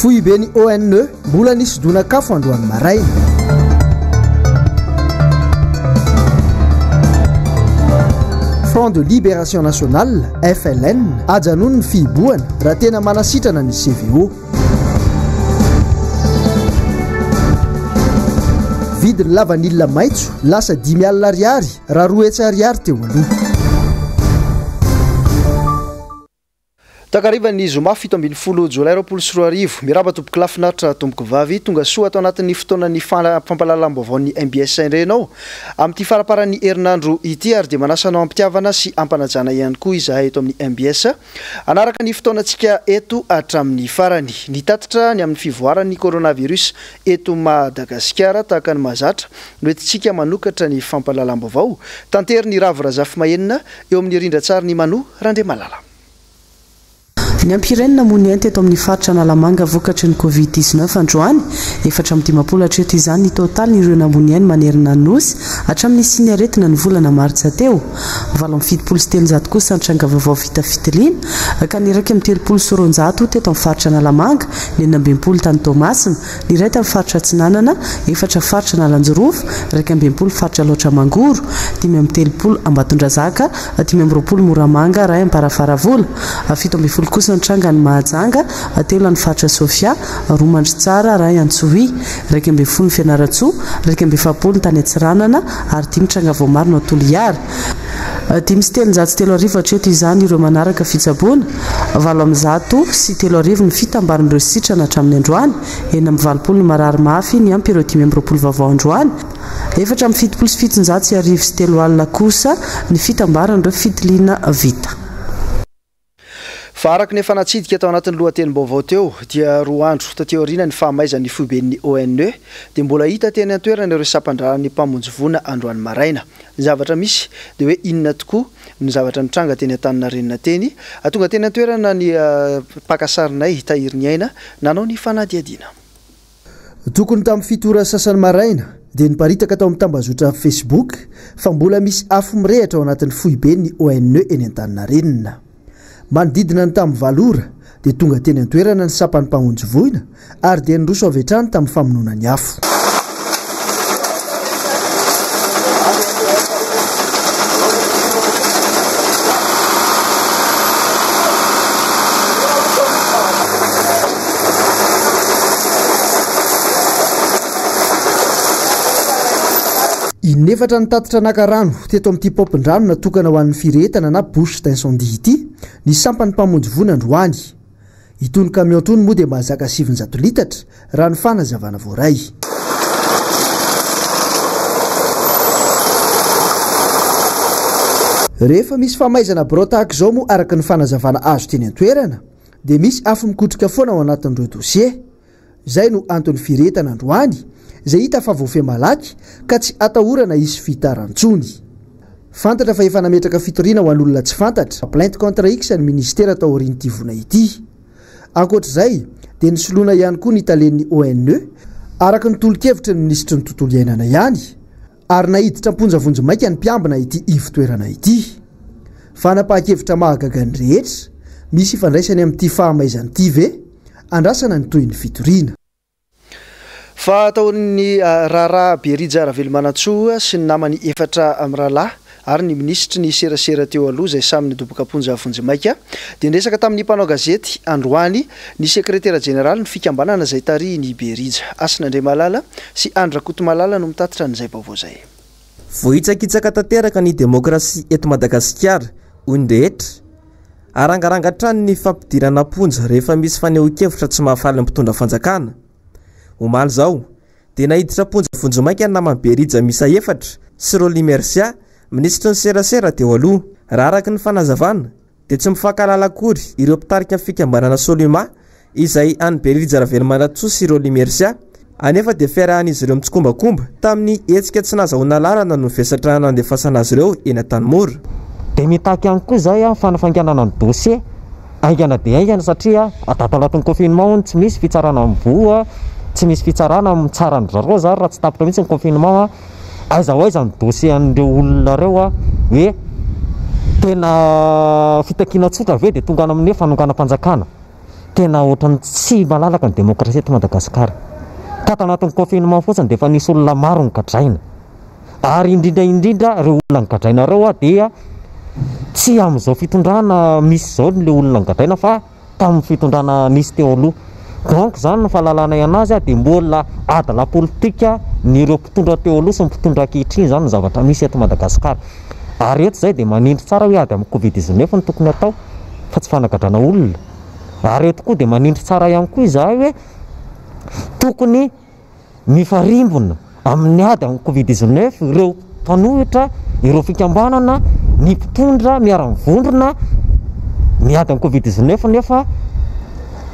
Foy be ny ONE mbola nisy donakafo androany maraina. Front de Libération Nationale FLN ajanony ny fihiboana raha tena manasitrana ny CVO. Vidiny lavanilina maitso lasa 5 alina ariary raha 2 hetsy ariary teo aloha. Takarivany zoma 17 jolay 2024 miraba tompoko lafinaritra tompoko vavy tonga soa atao anatin'ny fotoanan'ny fampalalam-baovao ny MBS renao amin'ity faraparan'ny herinandro ity ary dia manasanao ampitiavana sy ampanajana ihany koa izahay eto amin'ny MBS anaraka ny fotoanantsika eto hatramin'ny farany nitatitra ny amin'ny fivoaran'ny coronavirus eto Madagasikara tahaka ny mahazatra no entintsika manokatra ny fampalalam-baovao tanteriny Ravirazafy Mahenina eo amin'ny rindrantsary ny Mano Randriamalala. Ny ampirenina mony ente eto amin'ny faritra Analamanga vokatry ny Covid-19 androany, 410 hatreto izany ny total ny ireo namboniany manerina ny nosy hatramin'ny siny aretina ny volana maritsa teo. 770 kosa nitranga vaovao vita fitiliana ka ny raiky amin'ny 309 teto amin'ny faritra Analamanga, ny 20 tany Tomasina, ny ray amin'ny faritra Tsinanana, 4 faritra Nalanjorofo, 20 faritra Loatra Mangoro, 30 Ambatondrazaka, 20 Moramanga, ray Amparafaravola, 17 kosa nitranga ny Mahajanga, 3 ny faritra Sofia, 2 Mandritsara, ray Antsohi, 20 Fianaratsoa, 20 tany Atsiranana ary 10 nitranga Voamarina Toliara. 5 hatreto izany ireo manaraka fitsaboana, 7 sy 3 ny fitambarin'ireo sitrana hatramin'ny androany, 9 ny marary mafy ny ampy ireo 20 vavao androany, 7 sy 3 alina kosa ny fitambaran'ireo fitiliana vita. Fa araka ny efa natsidika tao anatin'ny lohatenim-baovao teo dia 2 andro tateo aoriana ny fahamaizan'ny foiben'ny ONE dia mbola hita teny an-toerana ireo sampandraran'ny mpamonjy voana androany maraina. Ny zavatra misy dia hoe inona tokoa ny zavatra nitranga teny Antaninarenina teny atonga teny an-toerana ny pakasarinay Tahiry Aina nanao ny fanadiadiana. Tokony tamin'ny fitora sasany maraina dia niparitaka tao amin'ny tambazotra Facebook fa mbola misy afo mirehatra ao anatin'ny foiben'ny ONE eny Antaninarenina. Manodidina ny tamin'ny valora dia tonga teny an-toerana ny sapan'ny mpamonjy voina ary dia niroso avy hatrany tamin'ny famonoana ny afo. Inefatra nitatitra nakarano teto amin'ity popin-drano natokana ho an'ny firetana na bouche d'incendie ity ny sampany mpamonjy voana androany. Itony camion tony moa dia mahazaka 700 litatra raha ny fanazavana voaray. Rehefa misy famaizana birao tahaka izao moa araka ny fanazavana azo teny an-toerana dia misy afo mikotrika foana ao anatin'ireo dossier. Izay no antony firetana androany izay hita fa voafehy malaky ka tsy atahorana isy fitarantsony. Fantatra fa efa nametraka fitoriana ho an'olona tsy fantatra plainte contre X ny ministera tao aorian'ity voana ity. Ankoatr'izay dia nisoloana ihany koa ny talen'ny ONE araka ny tolo-kevitra ny ministry ny tontolo iainana ihany ary nahiditra amponjavonjy maika ny mpiambina ity ivotoerana ity. Fanapahan-kevitra mahagaga ny rehetra misy ifandraisany amin'ity fahamaizan'ity ve andrasana ny toy ny fitoriana. Fa taon'ny Rara Berija Ravelomanantsoa sy ny namany 4 amin'ny rahalahy ary ny ministry ny serasera teo aloha izay samy nidoboka amponjavonjy maika dia niresaka tamin'ny mpanao gazety androany ny sekretera jeneraly ny fikambanana izay tarihiny Berija. Asin'Andriamalala sy Andra Kotomalala no mitatitra n'izay vaovao izay. Vohitsakitsaka tanteraka ny demokrasia eto Madagasikara hoy ny rehetra. Arangaranga trany ny fampidirana amponja rehefa misy fanehoan-kevitra tsy mahafaly mpitondra fanjakana. Omaly zao dia nahiditra amponjavonjy maika ny namany Berija misa 4 sy Roly Mercia ministry ny serasera teo aloha. Raha araka ny fanazavana dia tsy mifankalala akory ireo mpitarika amin'ny fikambanana Solima izay any Berija Ravelomanantsoa sy Roly Mercia anefa dia fiarahan'izy ireo mitsokombakomba tamin'ny hetsika tsy nahazahoana lalana no vesatra nandefasana azy ireo eny Antanimora. Dia mitaky ihany koa izay fanafanganana ny dossier aingana dia aingana satria atatalaton'ny confinement tsy misy fitsarana amin'ny voa, tsy misy fitsarana amin'ny tsara ny zareo zary raha tsy tapitra mihitsy ny confinement aiza ho aiza ny dossier an'ireo olona ireo hoe tena fitakiana tsotra ve dia tonga amin'ny fanonganam-panjakana. tena ohatrany tsy malalaka ny demokrasia eto Madagasikara. Ka tanatin'ny confinement fotsiny dia efa nisy olona maro nygadraina, ary indrindra ireo olona nygadraina ireo dia tsy amin'izao fitondrana misy zao le olona nygadraina fa tamin'ny fitondrana nisy teo aloha. Donc zany ny fahalalana anazy dia mbola adala politika ny ireo mpitondra teo aloha sy ny mpitondra ankehitriny zany ny zavatra misy eto Madagasikara. Ary eto zay dia manindry tsara hoe ady amin'ny Covid-19 ny tokony atao fa tsy fanagadrana olona. Ary eto koa dia manindry tsara ihany koa izahay hoe tokony mifarimbona amin'ny ady amin'ny Covid-19 ireo mpanohitra, ireo fikambanana, ny mpitondra miara-mivondrona miady amin'ny Covid-19 nefa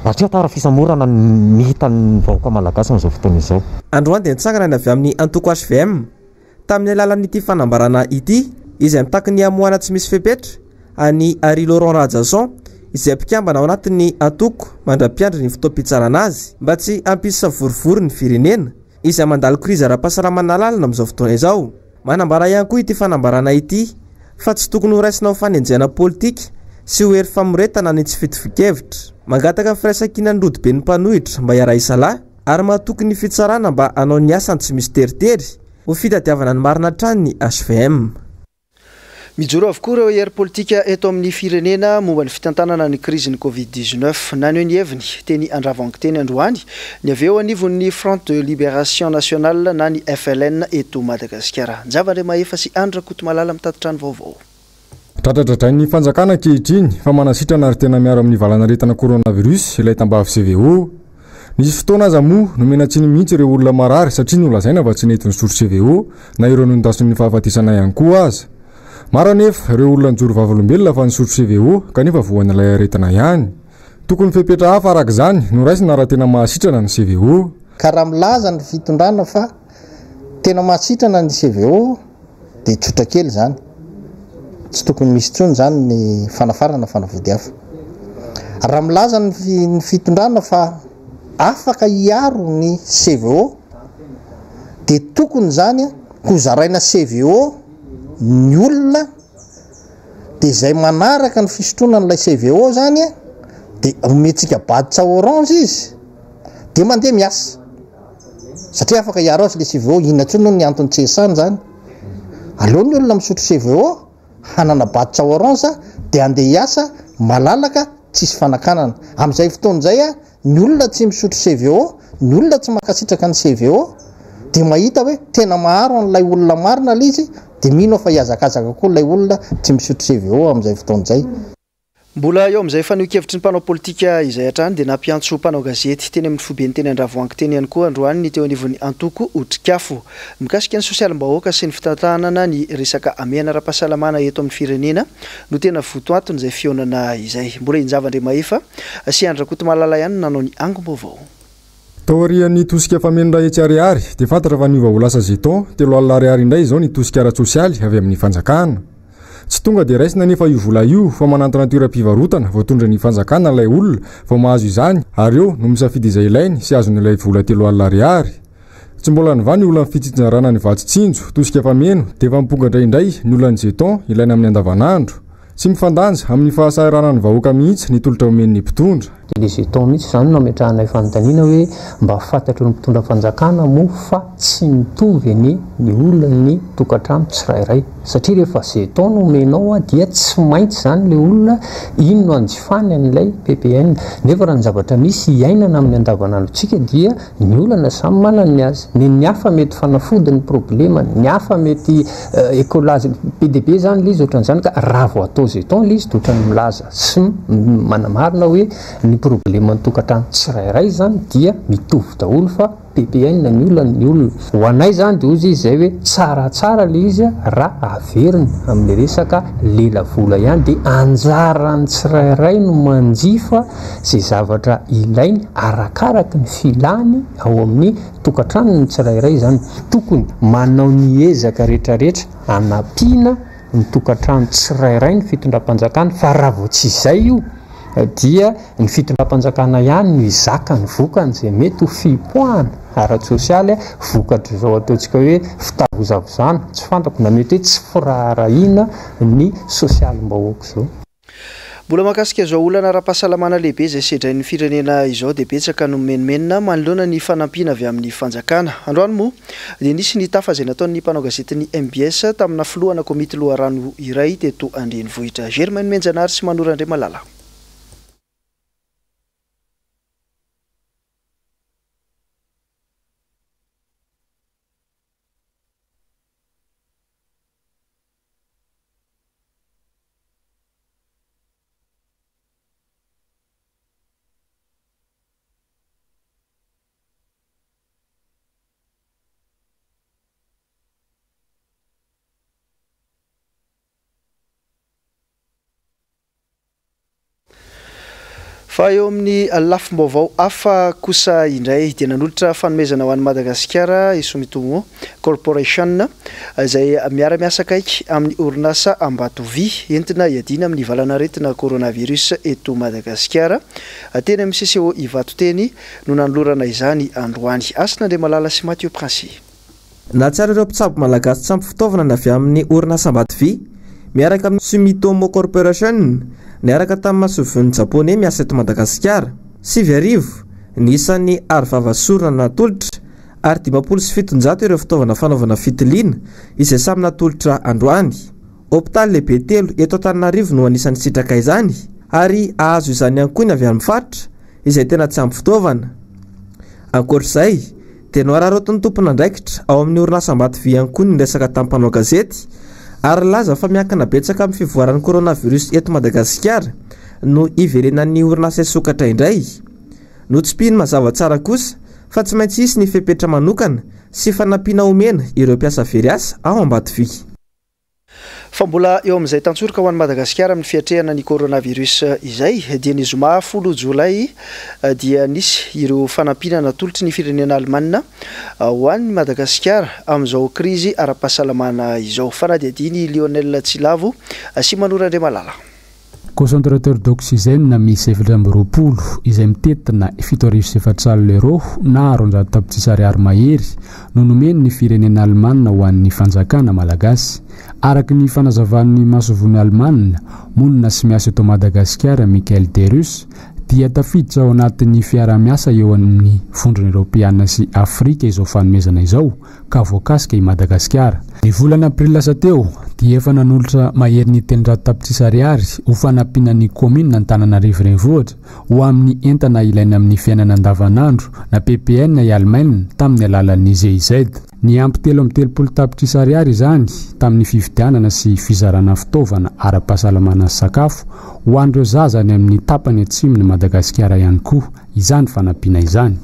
atria tara fisamorana ny hitan'ny vahoaka malagasy amin'izao fotoana izao. Androany dia nitsangana ny avy amin'ny antoko HVM tamin'ny alalan'ity fanambarana ity izay mitaky ny amoana tsy misy fepetra any Ary Laurent Radjason izay mpikambana ao anatin'ny antoko mandra-piandry ny fotoam-pitsarana azy mba tsy hampisy savorivory ny firenena izay mandalo krizy ara-pahasalamana lalina amin'izao fotoana izao. Manambara ihany koa ity fanambarana ity fa tsy tokony ho raisina ho fanenjana politika sy ho hery famoretana ny tsy fitofikevitra. Mangataka firaisan-kina ny rodibe ny mpanohitra mba hiara isalahy ary mahatoky ny fitsarana mba hanao ny asany tsy misy teritery ho fitadiavana ny marina trany ny HVM. Mijoro avokoa ireo hery politika eto amin'ny firenena momba ny fitantanana ny krizin'ny Covid-19 naneo ny heviny teny Andravoahangy teny androany ny avy eo anivon'ny Front de Libération Nationale na ny FLN eto Madagasikara. Njavandre Mahefa sy Andra Kotomalala mitatitra ny vaovao. Tratratratrain'ny fanjakana ankehitriny fa manasitrana ary tena miaro amin'ny valanaretana coronavirus ilay tambavy CVO. Nisy fotoana aza moa nomenatsiny mihitsy ireo olona marary satria nolazaina fa tsy nety ny sotro CVO na ireo nontason'ny fahafatesana ihany koa aza. Maro anefa ireo olona nijoro vavolombelona fa ny sotro CVO kanefa voan'ilay aretina ihany. Tokony fepetra hafa araka izany no raisina raha tena mahasitrana ny CVO. Ka raha milaza ny fitondrana fa tena mahasitrana ny CVO dia tsotra kely zany. Tsy tokony misy tsony zany ny fanafarana fanavody hafa. Raha milaza ny fitondrana fa afaka hiaro ny CVO dia tokony zany ho zaraina CVO ny olona dia izay manaraka ny fisotroana n'ilay CVO zany dia ometsika baditra orange izy dia mandeha miasa satria afaka hiaro azy ilay CVO. Inona tsony no ny antony tsesany zany, aleo ny olona misotro CVO hanana baditra orange dia andeha hiasa malalaka tsisy fanakanana. Amin'izay fotoan'izay ny olona tsy misotro CVO, ny olona tsy makasitraka ny CVO dia mahita hoe tena maharo an'ilay olona marina ilay izy dia mino fa hiazakazaka koa ilay olona tsy misotro CVO amin'izay fotoan'izay. Mbola eo amin'izay faneho-kevitry ny mpanao politika izay hatrany dia nampiantso mpanao gazety teny amin'ny fobeny teny Andravoahangy teny ihany koa androany ny teo anivon'ny antoko otrikafo mikasika ny sosialim-bahoaka sy ny fitantanana ny resaka amiana ara-pahasalamana eto amin'ny firenena no tena votoantony izay fionana izay. Mbola Injavandre Mahefa sy Andra Kotomalala ihany nanao ny angom-baovao. Taorian'ny tosika fameno etsy ariary dia fantatra fa niova ho lasa jeton 3 alina ariary indray izao ny tosika ara-tsosialy avy amin'ny fanjakana. Tsy tonga dia raisina nefa io vola io fa manantona toeram-pivarotana voatondra ny fanjakana ilay olona vao mahazo izany ary eo no misafidy izay ilainy sy azon'ilay vola 3 alina ariary. Tsy mbola nivany olona ny fitsitsinarana ny vatsitsinjo tosika fameno dia efa miponga indraindray ny olona ny jeton ilaina amin'ny andavanandro. Tsy mifandanja amin'ny fahasahiranany vahoaka mihitsy ny tolotra omen'ny mpitondra. Dia ilay jeton mihitsy izany no ametrahana fanontaniana hoe mba fantatro ny mpitondra fanjakana moa fa tsy mitovy ny olona ny tokantrano tsirairay satria rehefa jeton no omenao dia tsy maintsy zany ilay olona ino no anjifany an'ilay PPN. Nefa raha ny zavatra misy iainana amin'ny andavanandrontsika dia ny olana samy manana ny azy. Ny hafa mety fanafody ny problema, ny hafa mety écolage PDB zany ilay izy ohatran'izany ka raha vao atao jeton ilay izy dia ohatrany milaza sy manamarina hoe ny problema ny tokantrano tsirairay zany dia mitovy daholo fa PPN ny olona ny olona. Ho anay zany dia ozy izy izay hoe tsaratsara ilay izy raha averiny amin'ny resaka lela vola ihany dia anjarany tsirairay no manjifa izay zavatra ilainy arakaraky ny filany ao amin'ny tokantrano ny tsirairay zany. Tokony manao ny ezaka rehetrarehetra anampiana ny tokantrano tsirairay ny fitondram-panjakana fa raha vao tsy izay io dia ny fitondram-panjakana ihany no izaka ny vokany izay mety ho fipoahana ara-tsosialy vokatra izao ataontsika hoe fitavozavozana tsy fantako na mety hoe tsy firaharahiana ny sosialim-bahoaka izao. Mbola makasika izao olana ara-pahasalamana lehibe izay sedrain'ny firenena izao dia betsaka no menomenina manoloana ny fanampiana avy amin'ny fanjakana. Androany moa dia nisy ny tafa izay nataon'ny mpanao gazetiny MBS tamina filohana komity loharano iray teto Andrenivohitra. Germaine Menjanary sy Manora Andriamalala. Fa eo amin'ny lafim-baovao hafa kosa indray dia nanolotra fanomezana ho an'i Madagasikara Sumitomo Corporation izay miara-miasa akaiky amin'ny orinasa Ambatovy entina hiadiana amin'ny valanaretina coronavirus eto Madagasikara. Teny amin'ny CCO Ivatoteny no nanolorana izany androany. Asina Andriamalala sy Mathieu Princy. Natsara ireo mpitsabo malagasy tsampy fitaovana avy amin'ny orinasa Ambatovy miaraka amin'ny Sumitomo Corporation niaraka tamin'ny masovin'ny Japonais miasa eto Madagasikara. 7 nisan'ny arivavasorana natolotra ary 570 ireo fitaovana fanaovana fitiliana izay samy natolotra androany. Hôpitaly lehibe 3 eto Antananarivo no anisan'ny sitraka izany ary ahazo izany ihany koa ny avy amin'ny faritra izay tena tsy ampy fitaovana. Ankoatr'izay dia noararotiny tompon'andraikitra ao amin'ny orinasa Ambatovy ihany koa ny resaka tamin'ny mpanao gazety ary laza fa miankina betsaka amin'ny fivoaran'ny coronavirus eto Madagasikara no iverenan'ny orinasa sokatra indray. Notsimpiany mazava tsara kosa fa tsy maintsy isy ny fepetra manokana sy fanampiana omena ireo mpiasa very asa ao Ambatovy. Fa mbola eo amin'izay tantsorika ho an'i Madagasikara amin'ny fiatrehana ny coronavirus izay dia ny zoma 10 Jolay dia nisy ireo fanampiana natolotry ny firenena Alemana ho an'i Madagasikara amin'izao krizy ara-pahasalamana izao. Fanadihadiny Lionel Tsilavo sy Manora Andriamalala. Concentrateur d'oxygène misy 720 izay mitetina 7,4 euro na 400 tapitrisa ariary mahery no nomeny ny firenena Alemana ho an'ny fanjakana malagasy. Araka ny fanazavan'ny masovony Alemana monina sy miasa eto Madagasikara Michael Derus dia tafiditra ao anatin'ny fiara-miasa eo amin'ny fondrona Europeana sy Afrika izao fanomezana izao ka voakasika i Madagasikara. Ny volana Aprila lasa teo dia efa nanolotra mahery ny 300 tapitrisa ariary ho fanampiana ny commune Antananarivo renivohitra ho amin'ny entana ilaina amin'ny fiainana andavanandro na PPN i Alemana tamin'ny alalan'ny GIZ. Ny ampy 330 tapitrisa ariary izany tamin'ny fividianana sy fizarana fitaovana ara-pahasalamana sy sakafo ho an'ireo zaza any amin'ny tapany atsimon'ny Madagasikara ihany koa izany fanampiana izany.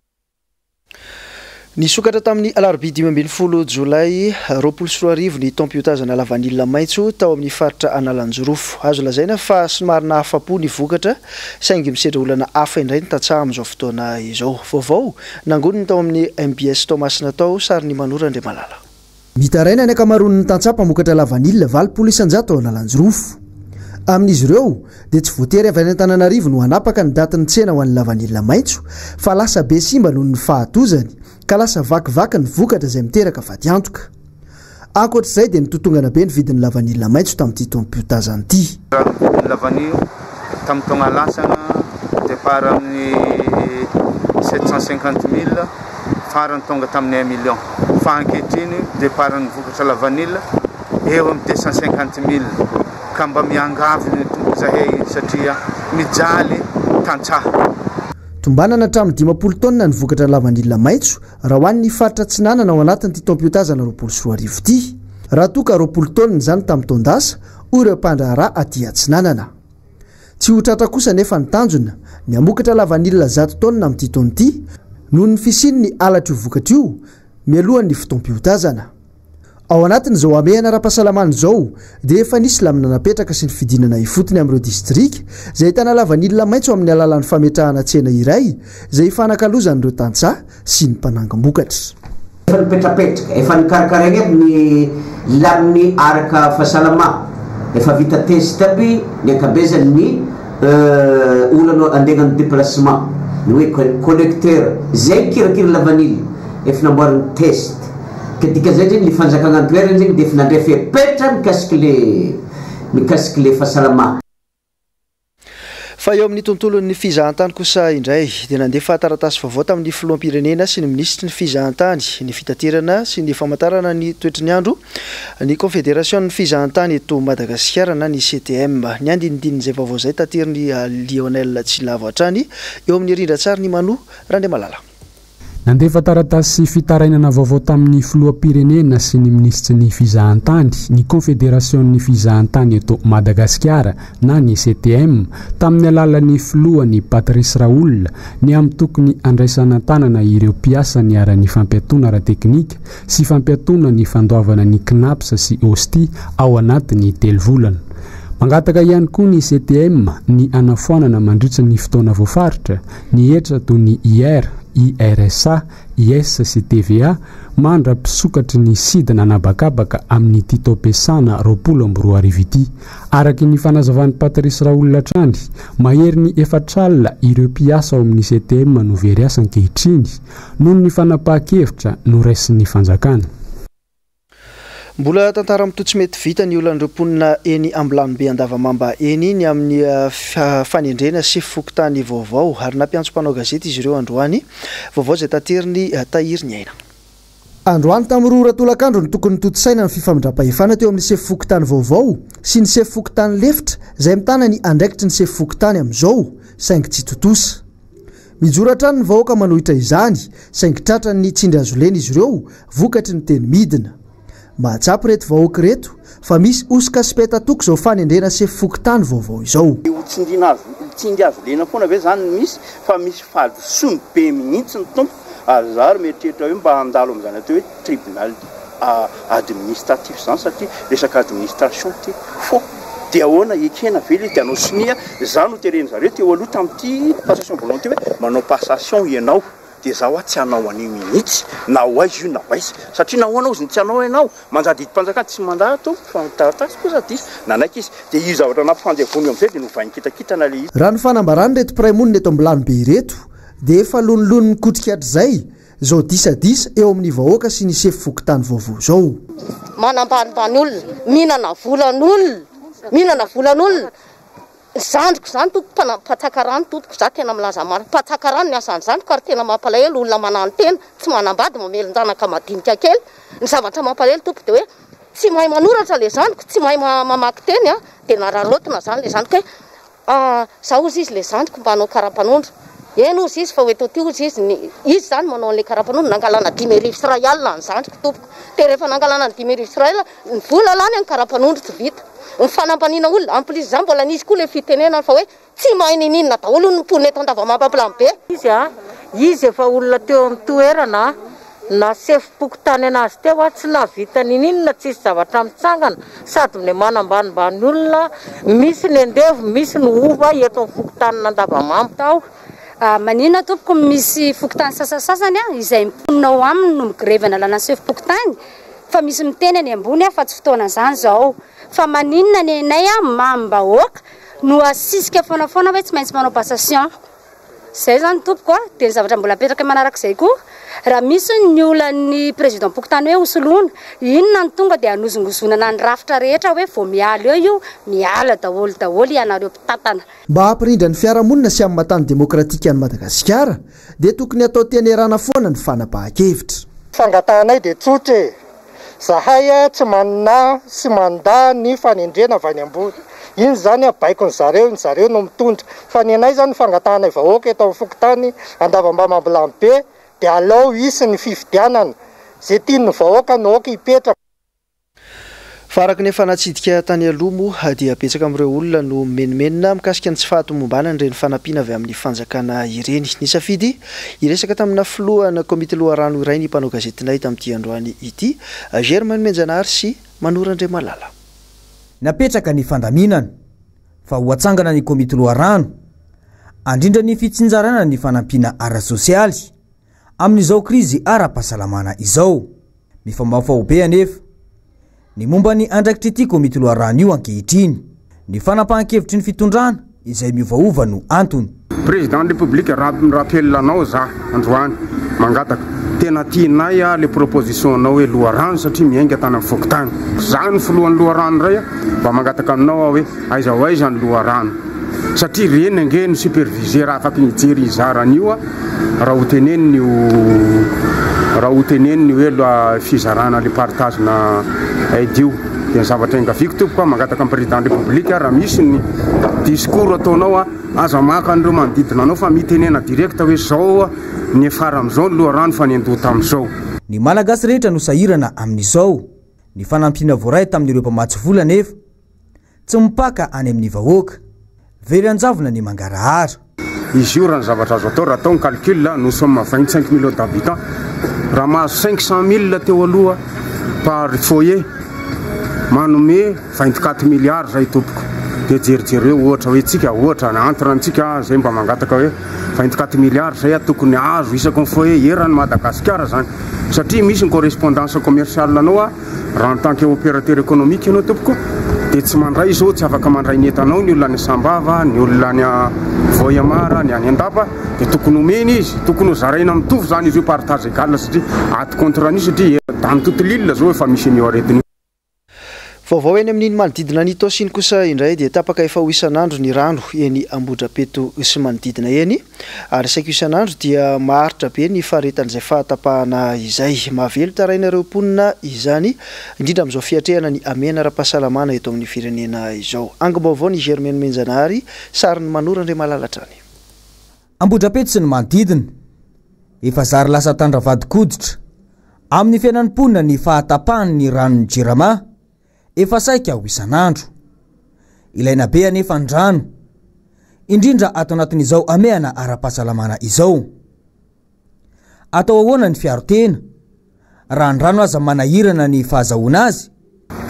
Ny sokatra tamin'ny alarobia 12 Jolay 24 ny tompiotazana lavanilina maitso tao amin'ny faritra Analanjorofo. Azo lazaina fa somary nahafapo ny vokatra saingy misedra olana hafa indray ny tatsaha amin'izao fotoana izao. Vaovao nangoniny tao amin'ny MBS Thomas natao sary ny Manora Andriamalala. Mitaraina ny akamaroan'ny tantsapa mokatra lavanilina 20 isanjato ao Analanjorofo. Amin'izy ireo dia tsy voatery avy any Antananarivo no hanapaka ny datin'ny tsena ho an'ny lavanilina maitso fa lasa be simba noho ny fahatozany ka lasa vakivaky ny vokatra izay miteraka vady antoka. Ankoatr'izay dia nitotongana be ny vidin'ny lavanilina maitso tamin'ity tompiotazana ity. Lavanilina tamin'ny taona lasana départ amin'ny 750 000 farany tonga tamin'ny 1 million. Fa ankehitriny départ ny vokatra lavanilina eo amin'ny 250 000 ka mba miangavy ny tombo zahay satria mijaly tantsaha. Tombanana hatramin'ny 50 tonna ny vokatra lavanilina maitso raha ho an'ny faritra Tsinanana ao anatin'ity tompiotazana 24 ity. Raha toa ka 20 tonna izany tamin'ny Tondasa hoy ireo mpandraharaha aty Tsinanana. Tsy ho tratra kosa nefa ny tanjona ny amokatra lavanilina 100 tonna amin'ity taona ity noho ny fisiny ny halatra io vokatra io mialohan'ny fitompiotazana. Ao anatin'izao amehana ara-pahasalamana izao dia efa nisy lamina napetraka sy ny fidinana ifotony amin'ireo distrika izay ahitana lavanilina maitso amin'ny alalan'ny fametrahana tsena iray izay fanakalozan'ireo tantsaha sy ny mpanangam-bokatra. Efa nipetrapetraka, efa nikarakaraina ny laminy araka fahasalama, efa vita test aby ny ankabezan'ny olana andehan'ny déplacement, ny hoe collecteur zay kirakira lavanilina efa namboariny test. Ketika zay zegny ny fanjakana toerana zegny dia efa nandray fepetra mikasiky le fahasalama. fa eo amin'ny tontolon'ny fizahantany kosa indray dia nandefa taratasy vaovao tamin'ny filoam-pirenena sy ny ministry ny fizahantany ny fitaterana sy ny famantarana ny toetry ny andro ny confédération ny fizahantany eto Madagasikara na ny CTM ny andinindin'izay vaovao izay tateriny Lionel Tsilavo hatrany eo amin'ny rindratsary ny Mano Randemalala. Nandefa taratasy fitarainana vaovao tamin'ny filoam-pirenena sy ny ministry ny fizahantany ny confédération ny fizahantany eto Madagasikara na ny CTM tamin'ny alalan'ny filohany Patrice Raoul ny amin'ny tokony andraisana tanana ireo mpiasa ny ara-ny fampiatona ara-teknika sy fampiatona ny fandoavana ny CNAPS sy OSTI ao anatin'ny 3 volana. Mangataka ihany koa ny CTM ny anafoanana mandritra ny fotoana voafaritra ny hetra toy ny IR, IRSA, IS sy TVA mandra-pisokatry ny sidina anabakabaka amin'ny tito-pesana 24 ity. Araky ny fanazavan'ny Patrice Raoul hatrany, mahery ny 4 alina ireo mpiasa ao amin'ny CTM no very asa ankehitriny noho ny fanapahan-kevitra no raisin'ny fanjakana. Mbola tantara mitotsy mety vita ny olana ponina eny Ambilanimbe Andavamamba eny ny amin'ny fanendrena sy fokotany vaovao ary nampiantso-mpanao gazety izy ireo androany vaovao izay tateriny Tahiry Nyaina. Androany tamin'ny roa ratolakandro ny tokony totosaina ny fifamindram-pahefana teo amin'ny sefy fokotany vaovao sy ny sefy fokotany lefitra izay mitana ny andraikitry ny sefy fokotany amin'izao saingy tsy totosa. Mijoratra ny vahoaka manohitra izany saingy tratra ny tsindry azolena izy ireo vokatry ny teny midina. Mahatsapy reto vahoaka reto fa misy osika sy petatoko izao fanendrena sefy fokotany vaovao izao. Tsindry azolena foana ve zany misy fa misy fahadisomy be mihitsy ny tompo ary zary mieritreritra hoe mba handalo amin'izany atao hoe tribunal administratif zany satria resaka administration ty fo dia ahoana ekena vely dia anao sinia zany ho tereny zareo teo aloha tamin'ity passation volonté hoe manao passation ianao dia zaho tsy hanao an'io mihitsy na ho aizy io na ho aizy satria nahoana ozy ny tsy hanao ianao manjady hidi-mpanjakana tsy mandato fa mitaratasy kosa diso nanaiky izy dia io zavatra nampifandevony amin'izay dia novainkitakitana le izy. Raha ny fanambarany reto praimony eto Ambilanimbe reto dia efa lonilony mikotrika hatrizay zao disadisa eo amin'ny vahoaka sy ny sefy fokotany vaovao zao. Manambanimbany olona, mihinana volan'olona, zandriko zany toko mpatsakarano totoko za tena milaza maro mpatsakarano ny asany zandriko ary tena mampalahelo olona manano tena tsy manambady mamelon-janaka madinika kely ny zavatra mampalahelo tompo dia hoe tsy mahay manoratra le zandriko tsy mahay mamaky teny dia naralotona zany le zandriko hoe za ozy izy le zandriko mba hanao karapanondro eny ozy izy fa hoe tao ty ozy izy zany manao an'le karapanondro nangalana 10,000 Israel ny zandriko tompoko dia rehefa nangalana 10,000 Israel ny vola lany ny karapanondro tsy vita ny fanampanina olona amplis zany mbola nisy koa le fitenena fa hoe tsy mahay ninina daholo ny mponina eto Andavamamba Ambilanimbe. Izy efa olona teo amin'ny toerana na sefy pokotany anazy teo tsy navita ninina tsisy zavatra mitsangana sady ny manambanimbany olona misy ny andevo misy ny ova eto amin'ny fokotany Andavamamba tao. Manina tompoko misy fokotany sasasasany izay miponina aminy no migrevana lana sefy pokotany fa misy miteny any ambony fa tsy fotoana zany zao fa maninona ny anay mambahoaka no asisika foana hoe tsy maintsy manao passation zay zany tompoko dia ny zavatra mbola apetraka manarak'izay koa raha misy ny olan'ny président pokotany hoe hosoloana inona ny tonga dia hanozongozonana ny rafitra rehetra hoe vao miala eo miala daholo ianareo mpitatana. Mba hampirindra ny fiarahamonina sy amin'ny matany demokratika any Madagasikara dia tokony atao tenerana foana ny fanapahan-kevitra. Fangatanay dia tsotra zahay tsy manana sy manda ny fanendrena avy any ambony iny zany baiko ny zareo no mitondra fa ny anay zany fangatanay vahoaka eto amin'ny fokotany Andavamamba Ambilanimbe dia alao isy ny fifidianana zay tiany vahoaka no aoka hipetraka. Faraky ny fanatsidika tany alomo dia apetsaka amin'ireo olona no menimenina mikasika ny tsy fahatomombana ireny fanampiana avy amin'ny fanjakana ireny. Ny safidy iresaka tamina filohana komite loharano iray ny mpanao gazetinay tamin'ity androany ity Germain Menjanary sy Manoro Andriamalala. Napetraka ny fandaminana fa ho atsangana ny komite loharano andrindra ny fitsinjarana ny fanampiana ara-sosialy amin'izao krizy ara-pahasalamana izao. Mifambafahobe anefa ny momba ny andraikitry ity komite loharano io ankehitriny ny fanapahan-kevitry ny fitondrana izay miovaova no antony. Président de la République rappelanao za androany mangataka tena tianay le proposition nao hoe loharano satria miainga tany amin'ny fokotany zany filohan'ny loharano ray mba mangataka aminao hoe aiza ho aiza ny loharano satria reny ange ny superviseur afaka mijery izaran'io raha ho teneniny hoe loa fizarana le partagena aidio dia ny zavatra ingaviko tompoko a mangataka amin'ny président de république raha misy ny discours ataonao aza maka an'ireo manodidina anao fa mitenena direct hoe zao ny afara amin'izao ny loha rano fa ny andota amin'izao. Ny malagasy rehetra no sahirana amin'izao ny fanampiana voaray tamin'ireo mpamatsy vola nefa tsy mipaka any amin'ny vahoaka very anjavona ny mangarahara. Izy io raha ny zavatra azo atao raha atao ny calcul nous sommes 25 millions d'habitants raha mahazo 500 000 teo aloha par foyer manome 24 milliards zay tompoko dia jerijery hoe ohatra hoe tsika ohatra entre antsika zay mba mangataka hoe 24 milliards zay tokony azo isako ny foyer erany Madagasikara zany satria misy ny correspondance commerciale anao raha en tant que opérateur économique ianao tompoko dia tsy mandray zao tsy afaka mandray ny entanao ny olona ny Sambava ny olona ny Voyamara ny any Andapa dia tokony omeny izy tokony zaraina mitovy zany izy io partage égal satria aty contrat ny satria dans toute l'île zao efa misy ny aretiny. Vaovao eny amin'iny manodidina ny Tosiny kosa indray dia tapaka efa ho isan'andro ny rano eny Ambodrapeto sy manodidina eny ary saiko isan'andro dia maharitra be ny faharetan'izay fahatapahana izay mahavelo tarainareo mponina izany indrindra amin'izao fiatrehana ny amena ara-pahasalamana eto amin'ny firenena izao. Angom-baovao ny Germaine Menjanahary sary ny Manora Andriamalalatrany. Ambodrapeto sy ny manodidina efa zary lasa tandravadikoditra amin'ny fiainan'ny mponina ny fahatapahany ny ranon'ny Jirama efa saika ho isan'andro. Ilaina be anefa ny rano indrindra ato anatin'izao amehana ara-pahasalamana izao. Atao ahoana ny fiarotena raha ny rano aza manahirana ny fahazahoana azy.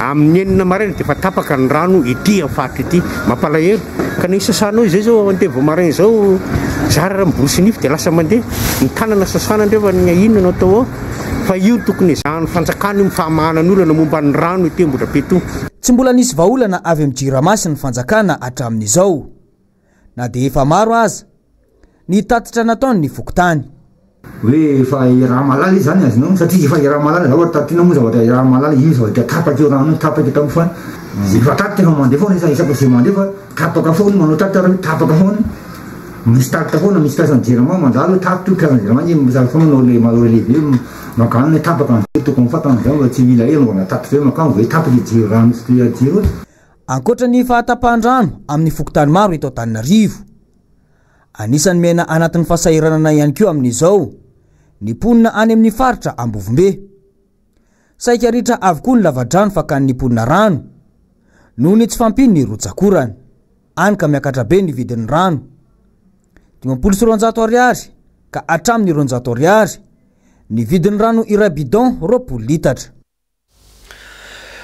Amin'ny enina maraina dia efa tapaka ny rano ity amin'ny faritra ity mampalahelo ka ny sasanao izay zao andevo maraina zao zara miborosy nify dia lasa mandeha ny tanana sasana andrefa ny inona atao ao fa io tokony izany fanjakany mifahamahanana olana momba ny rano ity Ambodrapeto. Tsy mbola nisy vahaolana avy amin'ny Jirama sy ny fanjakana hatramin'izao na dia efa maro aza ny tatitra nataony ny fokotany. Hoe efa raha malala izany azonao satria efa raha malala zao tatina moa zavatra raha malala io zavatra tapaka eo rano tapaka tamin'ny foana efa tatitra mandeha foana isaka izay mandeha fa tapaka foana manao tatitra tapaka foana misy tatitra foana misy karazana Jirama mandalo tatitra io karazana Jirama izy mizary foana manao le malao lehibe makany ny tapaka tokony fatana zao tsy mila eo ngona tatitra eo makany hoe tapaka jiro rano jiro. Ankoatra ny fahatapahan-drano amin'ny fokotany maro eto Antananarivo anisan'ny mena anatin'ny fahasahiranana ihany koa amin'izao ny mponina any amin'ny faritra Ambovombe. Saika ritra avokoa ny lavadrano fakan'ny mponina rano noho ny tsy fampiny ny rotsakorany any ka miakatra be ny vidin'ny rano 200 ariary ka hatramin'ny 200 ariary ny vidin'ny rano iray bidon 20 litatra.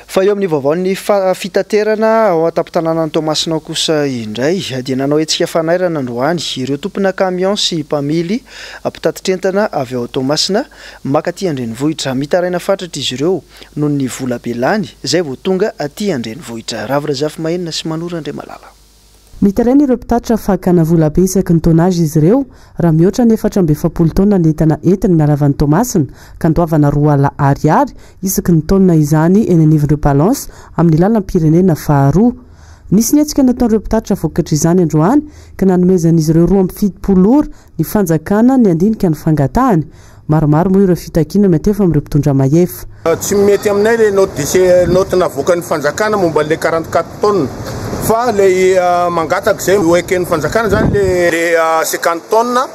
Fa eo amin'ny vaovaon'ny fitaterana ao an-tampon-tanànan'ny Toamasina kosa indray dia nanao hetsika fanairana androany ireo tompona camion sy mpamily mpitatitr'entana avy ao Toamasina makaty Andrenivohitra mitaraina fatratra izy ireo noho ny vola belany izay vao tonga aty Andrenivohitra. Ravira Zafy Mahenina sy Manora Andriamalala. Mitaraina ireo mpitatra fakana vola be isaky ny tonnazy izy ireo raha mihoatra ny 470 taona ny entana entiny mialavan'ny Toamasina ka ndoavana 2 ariary isaky ny taona izany eny anivon'ireo balance amin'ny lalam-pirenena faharoa. Nisy ny hetsika nataon'ireo mpitatra vokatra izany androany ka nanomezan'izy ireo 270 ora ny fanjakana ny andinika ny fangatahany. Maromaro moa ireo fitakiana matefa amin'ireo mpitondra mahefa. Tsy mety aminay le note navoakan'ny fanjakana momba le 44 tonnes fa le mangataka zay oeken'ny fanjakana zany le 50 tonnes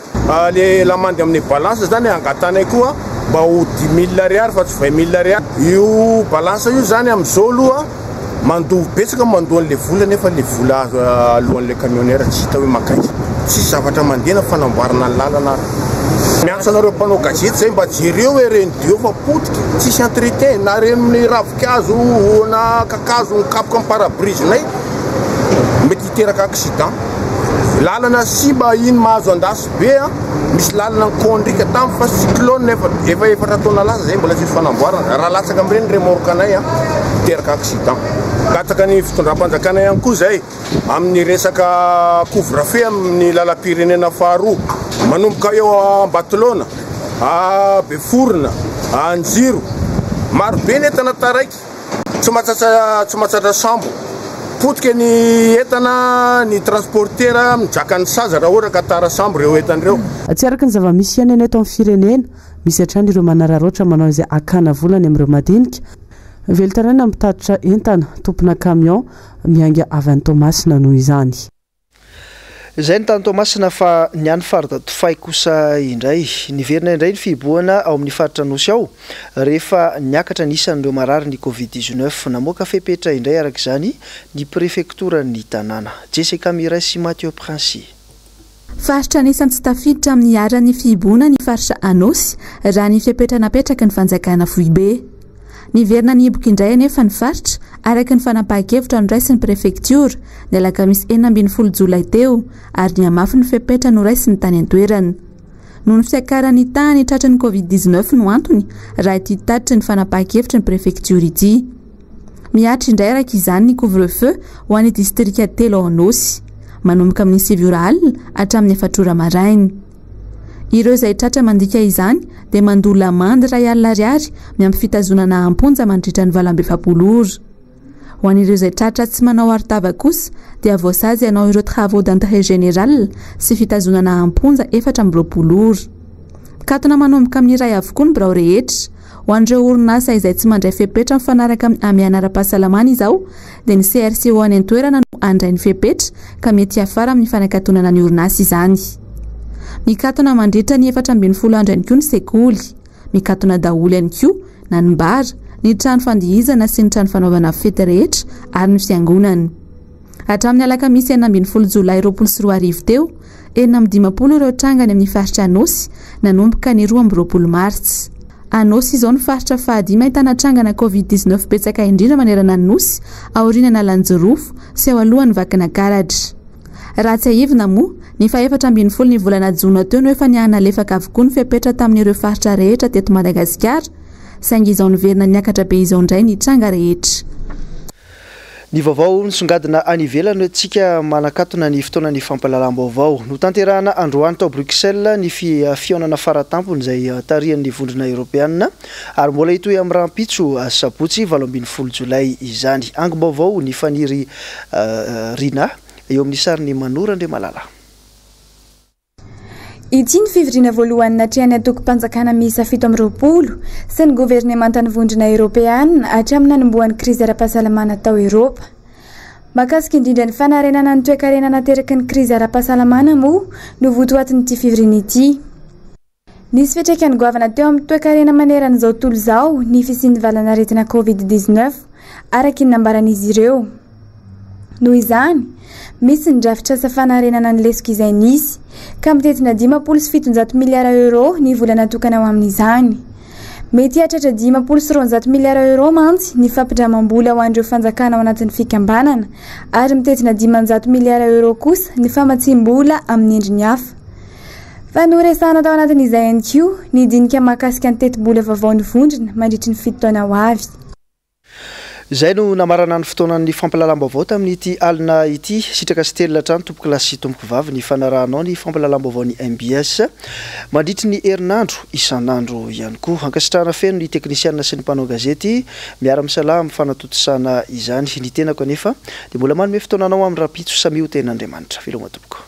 le lamandy amin'ny balance zany angatanay koa mba ho 10 000 ariary fa tsy 20 000 ariary. Io balance io zany amin'izao aloha mandoa betsaka mandoa an'le vola nefa le vola alohan'le camionnaire tsy hita hoe makaiky tsisy zavatra mandena fanamboarana ny lalana. Miantso anareo mpanao gazety zay mba jereo hoe reny dio fa potika tsisy entretien na reny amin'ny ravikazo na kakazo mikapoka amin'ny parabrise-nay mety hiteraka accident. Lalana simba iny mahazo andasy be misy lalana nkondrika tamin'ny fa cyclone efa efatra taona lasa zay mbola tsisy fanamboarana raha latsaka amin'ireny remorkanay hiteraka accident. Katsaka ny fitondram-panjakana ihany koa zay amin'ny resaka couvre-feu amin'ny lalam-pirenena faharoa manomboka eo Ambatolona Beforona Anjiro maro be ny entana taraiky tsy mahatratra sambo potika ny entana ny transportera mijaka ny saza raha ohatra ka tara sambo reo entan'ireo tsy araka ny zava-misy ihany eto amin'ny firenena misy hatrany ireo manararoatra manao izay akana volany amin'ireo madinika velotaraina mitatotra entana tompona camion mianga avy any Tomasina noho izany. Izay ny tany Tomasina fa niany faritra Tofay kosa indray niverina indray ny fiboana ao amin'ny faritra Nosy ao rehefa niakatra nisan'ireo marary ny Covid-19 namoaka fepetra indray araka izany ny prefektoran'ny tanàna. Jessica Miray sy Mathieu Princy. Faritra nisan'ny tsy tafiditra amin'ny aran'ny fiboana ny faritra Anosy raha ny fepetra napetraka ny fanjakana Foibe. Niverina niboka indray anefa ny faritra araka ny fanapahan-kevitra noraisin'ny prefektiora ny alakamisy 12 Jolay teo ary ny amafy ny fepetra noraisin'ny tany an-toerana. Noho ny fiakaran'ny tany tratry ny Covid-19 no antony raha ity tatitra ny fanapahan-kevitra ny prefektiora ity. Miatra indray araka izany ny couvre-feu ho an'ny distrika telo ao Anosy manomboka amin'ny 7 ora alina hatramin'ny 4 ora maraina. Ireo izay tratra mandika izany dia mandola mandy R1,00 miampy fitazonana amponja mandritra ny 27 ora. Ho an'ireo izay tratra tsy manao arotava kosa dia voasazy hanao ireo travaux d'intérêt général sy fitazonana amponja 24 ora. Katona manomboka amin'ny iray avokoa ny birao rehetra. Ho an'ireo orinasa izay tsy mandray fepetra mifanaraka amin'ny anara-pahasalamana izao dia ny CRC ho any an-toerana no andray ny fepetra ka mety afara amin'ny fanakatonana ny orinasa izany. Mikatona mandritra ny 4 andro ihany koa ny sekoly. Mikatona daholo ihany koa na ny bara, ny trano fandihizana sy ny trano fanaovana fety rehetra ary ny fiangonana. Hatramin'ny alakamisy 12 Jolay 2024 teo, 15 ireo trangany amin'ny faritra Anosy nanomboka ny 12 Martsa. Anosy izao ny faritra fahadimy ahitana trangana Covid-19 betsaka indrindra manerana ny Nosy, aoriana Lanjorofo sy ao alohan'ny Vakina Karatra. Raha tsy aivina moa, ny 14 ny volana Jona teo no efa nianalefaka avokoa ny fepetra tamin'ireo faritra rehetra teto Madagasikara, saingy izao niverina niakatra be izao indray ny tranga rehetra. Ny vaovao nisongadina any ivelany antsika manakatona ny fotoanan'ny fampahalalam-baovao no tanterahana androany tao Bruxelles ny fihaonana faratampony izay tarihan'ny vondrona Europeana ary mbola hitohy amin'ny rahampitso sabotsy 12 Jolay izany. Angom-baovao ny faniry Rina eo amin'ny sariny Manora Andriamalala. Ity ny fivoriana voalohany natrehany atoko-panjakana miisa 17 sy ny governemantan'ny vondrona Europeana hatramin'ny nanombohan'ny krizy ara-pahasalamana tao Eropa. Mahakasika indrindra ny fanarenana ny toe-karena nateraky ny krizy ara-pahasalamana moa no votoatin'ity fivoriana ity. Nisy fiatraikany goavana teo amin'ny toe-karena maneran'izao tontolo izao ny fisian'ny valana aretina Covid-19 araka ny nambaran'izy ireo. Noho izany, misy ny drafitra asa fanarenana ny lesika izay nisy ka mitetina 570 miliara euro ny vola natokana ao amin'izany. Mety hatratra 590 miliara euro mantsy ny fampindramam-bola ho an'ireo fanjakana ao anatin'ny fikambanana ary mitetina 500 miliara euro kosa ny famatsim-bola amin'ny endriny hafa. Fa noresahana tao anatin'izay ihany koa ny dinika mahakasika ny teti-bola vaovao ny vondrona mandritry ny 7 taona ho avy. Izay no namarana ny fotoanan'ny fampahalalam-baovao tamin'ity alina ity sitraka sy telo latrano tompoky lasy sy tompoky vavy ny fanarahanao ny fampahalalam-baovao ny MBS mandritry ny herinandro isan'andro ihany koa. Ankasitrahana feno ny teknisianina sy ny mpanao gazety miara-misalaha amin'ny fanatotosana izany. Ny tenako anefa dia mbola manome fotoananao amin'ny rapitso Samio Tenandriamanitra. Veloma tompoko.